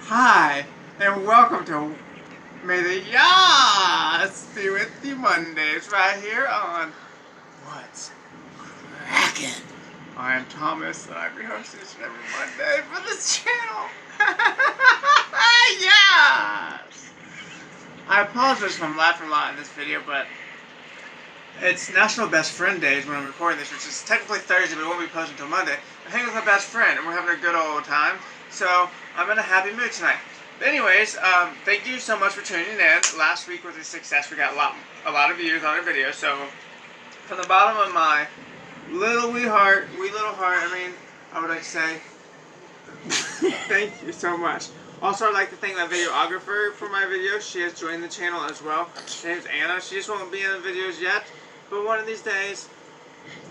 Hi, and welcome to May the YASSS be with you Mondays right here on What's Crackin'. I am Thomas, and I'm your host each and every Monday for this channel. Yes! I apologize if I'm laughing a lot in this video, but it's National Best Friend Days when I'm recording this, which is technically Thursday, but it won't be posted until Monday. I'm hanging with my best friend, and we're having a good old time, so I'm in a happy mood tonight. But anyways, thank you so much for tuning in. Last week was a success. We got a lot of views on our video, so from the bottom of my wee little heart, I would like to say thank you so much. Also, I'd like to thank my videographer for my videos. She has joined the channel as well. Her name's Anna. She just won't be in the videos yet, but one of these days,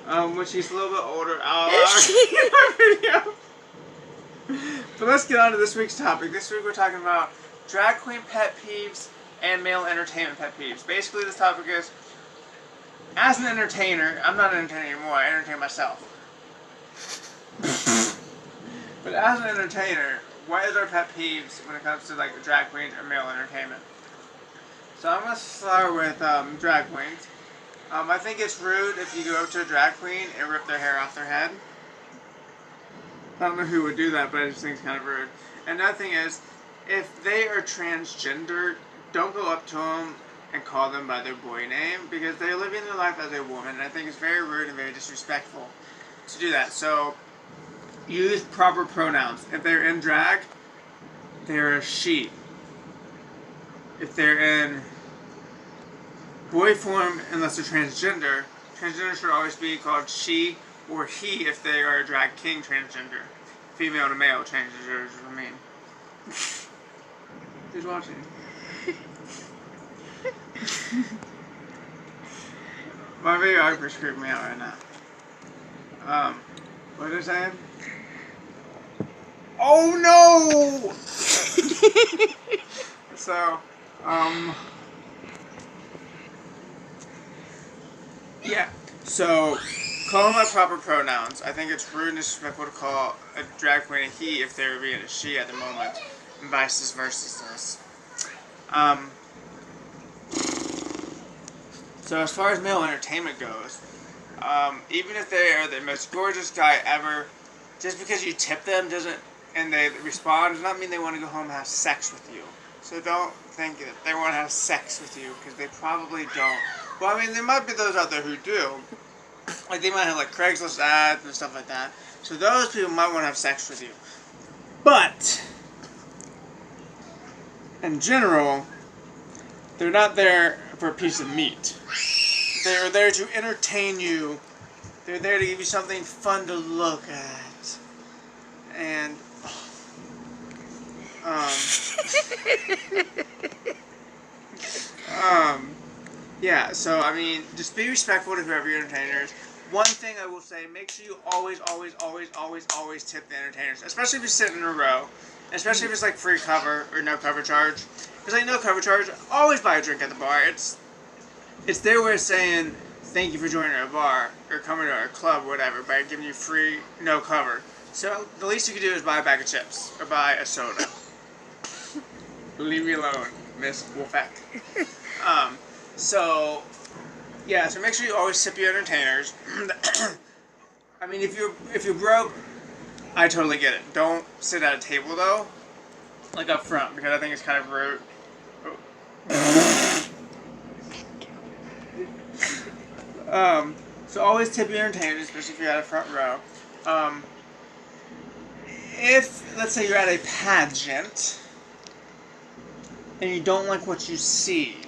when she's a little bit older, I'll see my video. But let's get on to this week's topic. This week we're talking about drag queen pet peeves and male entertainment pet peeves. Basically, this topic is, as an entertainer, I'm not an entertainer anymore, I entertain myself. But as an entertainer, what is our pet peeves when it comes to like the drag queens or male entertainment? So I'm going to start with drag queens. I think it's rude if you go up to a drag queen and rip their hair off their head. I don't know who would do that, but I just think it's kind of rude. Another thing is, if they are transgender, don't go up to them and call them by their boy name, because they're living their life as a woman, and I think it's very rude and very disrespectful to do that. So, use proper pronouns. If they're in drag, they're a she. If they're in boy form, unless they're transgender should always be called she or he if they are a drag king transgender. Female to male transgender, I mean. Who's watching? My videographer's creeping me out right now. What are they saying? Oh no! So, yeah. So, call them by proper pronouns. I think it's rude and disrespectful to call a drag queen a he if they're being a she at the moment, and vice versa. So as far as male entertainment goes, even if they are the most gorgeous guy ever, just because you tip them and they respond does not mean they want to go home and have sex with you. So don't think that they want to have sex with you, because they probably don't. Well, I mean, there might be those out there who do. Like, they might have, like, Craigslist ads and stuff like that. So those people might want to have sex with you. But, in general, they're not there for a piece of meat. They're there to entertain you. They're there to give you something fun to look at. And, yeah, so, I mean, just be respectful to whoever your entertainer is. One thing I will say, make sure you always tip the entertainers, especially if you're sitting in a row, especially if it's like free cover or no cover charge. Because like no cover charge, always buy a drink at the bar. It's their way of saying thank you for joining our bar or coming to our club or whatever by giving you free no cover. So the least you can do is buy a bag of chips or buy a soda. Leave me alone, Miss Wolfette. So, yeah, so make sure you always tip your entertainers. I mean, if you're broke, I totally get it. Don't sit at a table, though, like up front, because I think it's kind of rude. So always tip your entertainers, especially if you're at a front row. If, let's say you're at a pageant, and you don't like what you see,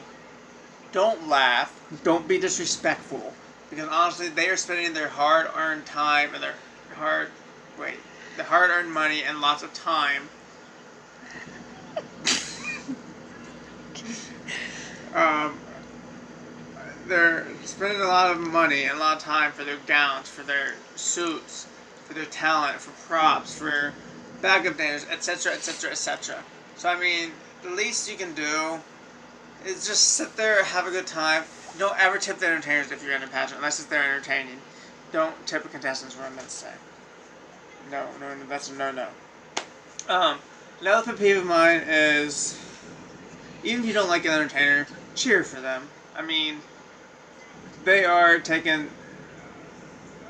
don't laugh, don't be disrespectful, because honestly, they are spending their hard-earned time and their hard-earned money and lots of time. They're spending a lot of money and a lot of time for their gowns, for their suits, for their talent, for props, for backup dancers, etc., etc., etc. So I mean, the least you can do is just sit there, have a good time. Don't ever tip the entertainers if you're in a pageant, unless it's they're entertaining. Don't tip a contestant, is what I meant to say. No, that's a no-no. Another pet peeve of mine is, even if you don't like an entertainer, cheer for them. I mean, they are taking...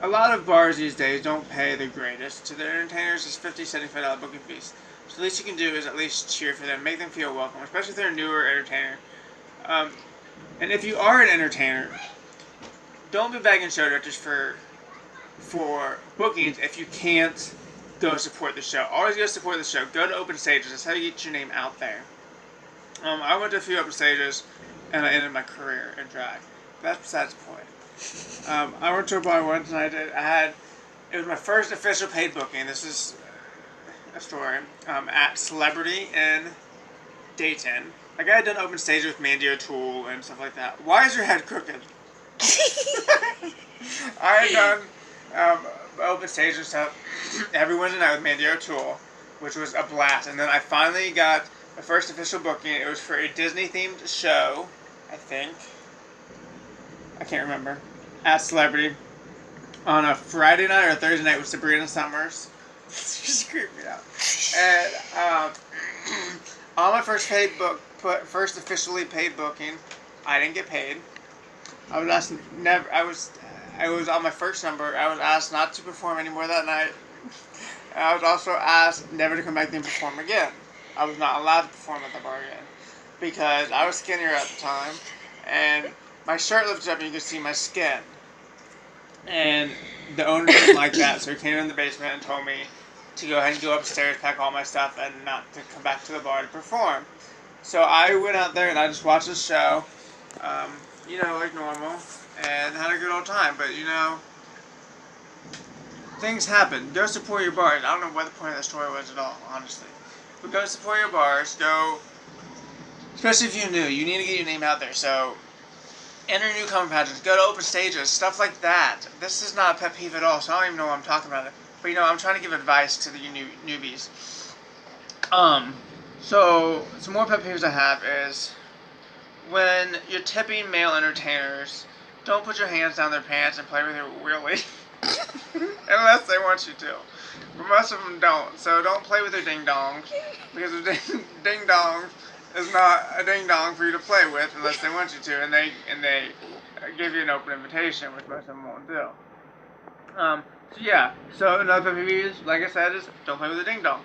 A lot of bars these days don't pay the greatest to their entertainers. It's $50, $75 booking fees. So the least you can do is at least cheer for them, make them feel welcome, especially if they're a newer entertainer. And if you are an entertainer, don't be begging show directors for bookings if you can't go support the show. Always go support the show. Go to open stages. That's how you get your name out there. I went to a few open stages, and I ended my career in drag. That's besides the point. I went to a bar once, and it was my first official paid booking. This is a story at Celebrity in Dayton. Like, I had done open stages with Mandy O'Toole and stuff like that. Why is your head crooked? I had done open stage and stuff every Wednesday night with Mandy O'Toole, which was a blast. And then I finally got my first official booking. It was for a Disney-themed show, I think. I can't remember. At Celebrity. On a Friday night or a Thursday night with Sabrina Summers. Just creeped me out. And on my first first officially paid booking, I didn't get paid. I was asked I was on my first number. I was asked not to perform anymore that night. And I was also asked never to come back there and perform again. I was not allowed to perform at the bar again because I was skinnier at the time, and my shirt lifted up and you could see my skin. And the owner didn't like that, so he came in the basement and told me to go ahead and go upstairs, pack all my stuff, and not to come back to the bar to perform. So I went out there and I just watched the show, like normal, and had a good old time. But, things happen. Go support your bars. I don't know what the point of that story was at all, honestly. But go support your bars. Go, especially if you're new. You need to get your name out there. So enter newcomer pageants. Go to open stages. Stuff like that. This is not a pet peeve at all, so I don't even know what I'm talking about. But, I'm trying to give advice to the newbies. So some more pet peeves I have is when you're tipping male entertainers, don't put your hands down their pants and play with your wheelie. Unless they want you to. But most of them don't. So don't play with their ding-dongs. Because a ding-dong is not a ding-dong for you to play with unless they want you to. And they give you an open invitation, which most of them won't do. So another pet peeve is, like I said, is don't play with a ding-dong.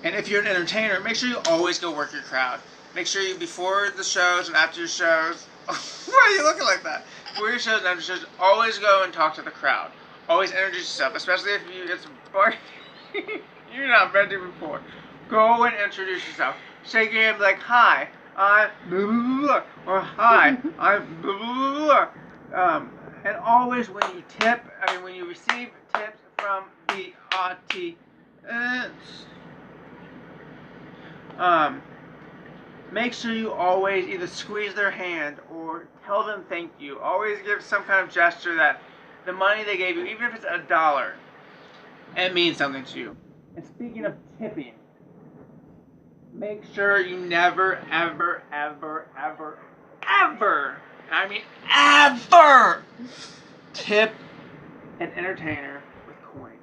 And if you're an entertainer, make sure you always go work your crowd. Make sure you, before the shows and after your shows, why are you looking like that? Before your shows and after shows, always go and talk to the crowd. Always introduce yourself, especially if it's a bar you're not been to before. Go and introduce yourself. Shake your hand like, hi, I'm blah, blah, blah, or hi, I'm blah, blah, blah. And always when you receive tips from the audience, make sure you always either squeeze their hand or tell them thank you. Always give some kind of gesture that the money they gave you, even if it's $1, it means something to you. And speaking of tipping, make sure you never, ever, ever, ever, ever, I mean ever, tip an entertainer with coins.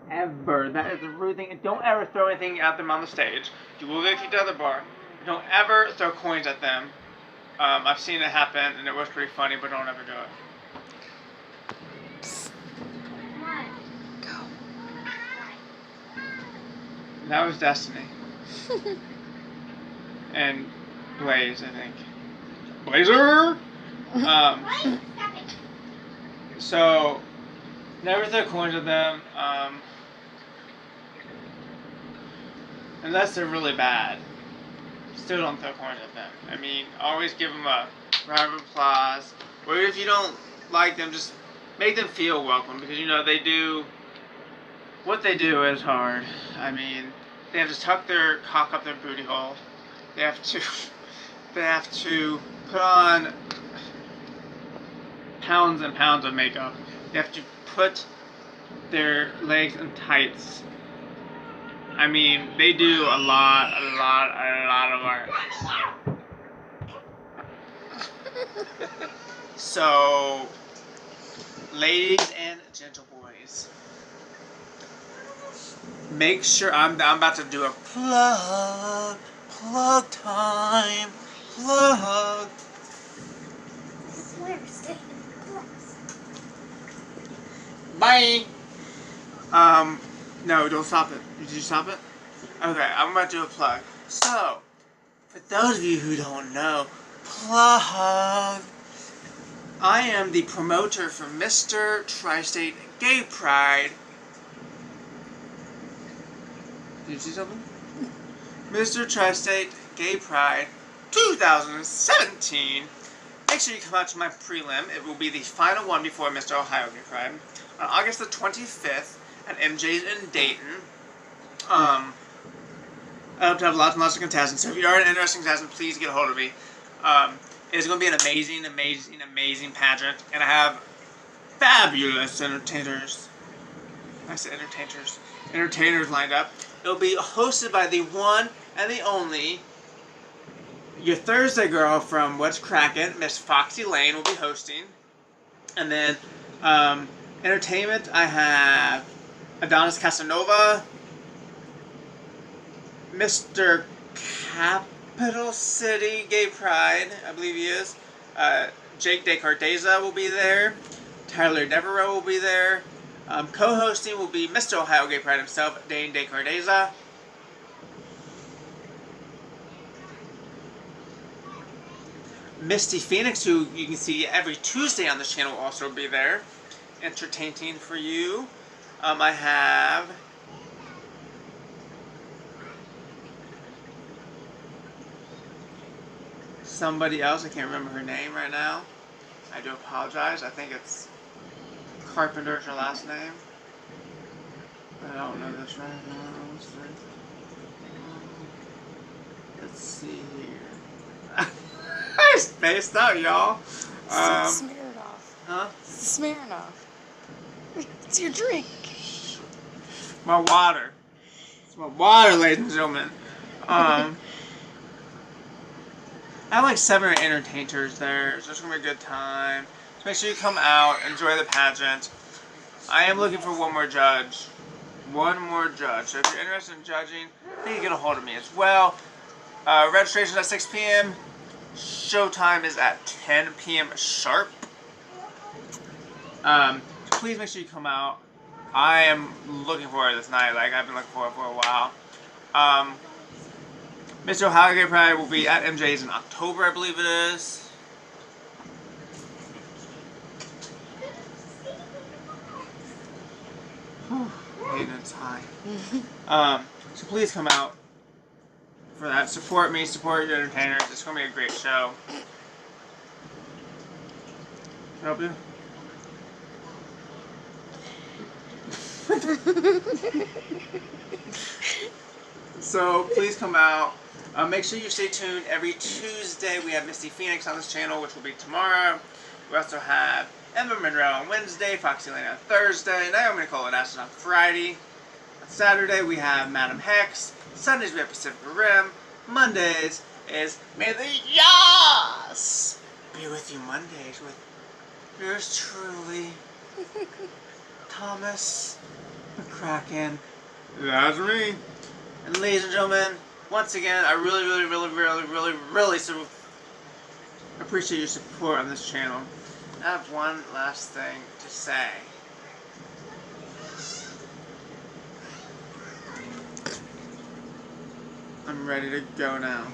Ever. That is a rude thing. And don't ever throw anything at them on the stage. You will get kicked out of the bar. Don't ever throw coins at them. I've seen it happen, and it was pretty funny, but don't ever do it. Come on. Go. That was Destiny. And Blaze, I think. Blazer! So, never throw coins at them. Unless they're really bad. Still don't throw coins at them. I mean, always give them a round of applause. Or if you don't like them, just make them feel welcome. Because, what they do is hard. I mean, they have to tuck their cock up their booty hole. They have to put on pounds and pounds of makeup. They have to put their legs in tights. I mean, they do a lot of work. So, ladies and gentle boys, make sure I'm about to do a plug time, plug. Bye. No, don't stop it. Did you stop it? Okay, I'm about to do a plug. So, for those of you who don't know, plug. I am the promoter for Mr. TriState Gay Pride. Did you see something? Mr. TriState Gay Pride 2017. Make sure you come out to my prelim. It will be the final one before Mr. Ohio Gay Pride on August the 25th at MJ's in Dayton. I hope to have lots and lots of contestants. So if you are an interesting contestant, please get a hold of me. It's going to be an amazing, amazing, amazing pageant, and I have fabulous entertainers. I said entertainers lined up. It'll be hosted by the one and the only, your Thursday girl from What's Crackin', Miss Foxy Lane will be hosting. And then, entertainment, I have Adonis Casanova, Mr. Capital City Gay Pride, I believe he is. Jake DeCardeza will be there. Tyler Devereaux will be there. Co-hosting will be Mr. Ohio Gay Pride himself, Dane DeCardeza. Misty Phoenix, who you can see every Tuesday on this channel, will also be there, entertaining for you. I have somebody else. I can't remember her name right now. I do apologize. I think it's Carpenter is her last name. But I don't know this right now. Let's see here. I spaced out, y'all. Smirnoff. Huh? Smirnoff. It's your drink. My water. It's my water, ladies and gentlemen. I have like 7 or 8 entertainers there, so it's going to be a good time. So make sure you come out, enjoy the pageant. I am looking for one more judge. One more judge. So if you're interested in judging, you can get a hold of me as well. Registration is at 6 p.m. Showtime is at 10 p.m. sharp. So please make sure you come out. I am looking forward to this night. Like, I've been looking forward for a while. Mr. Ohio Gay Pride will be at MJ's in October, I believe it is. It's high. So please come out for that. Support me, support your entertainers. It's going to be a great show. Can I help you? So please come out. Make sure you stay tuned. Every Tuesday we have Misty Phoenix on this channel, which will be tomorrow. We also have Emma Monroe on Wednesday, Foxy Lane on Thursday, Naomi Nicole and Ashton on Friday. On Saturday we have Madam Hex. Sundays we have Pacific Rim. Mondays is May the YASSS be with you. Mondays with yours truly, Thomas McCracken. That's me. And ladies and gentlemen, once again, I really appreciate your support on this channel. I have one last thing to say. I'm ready to go now.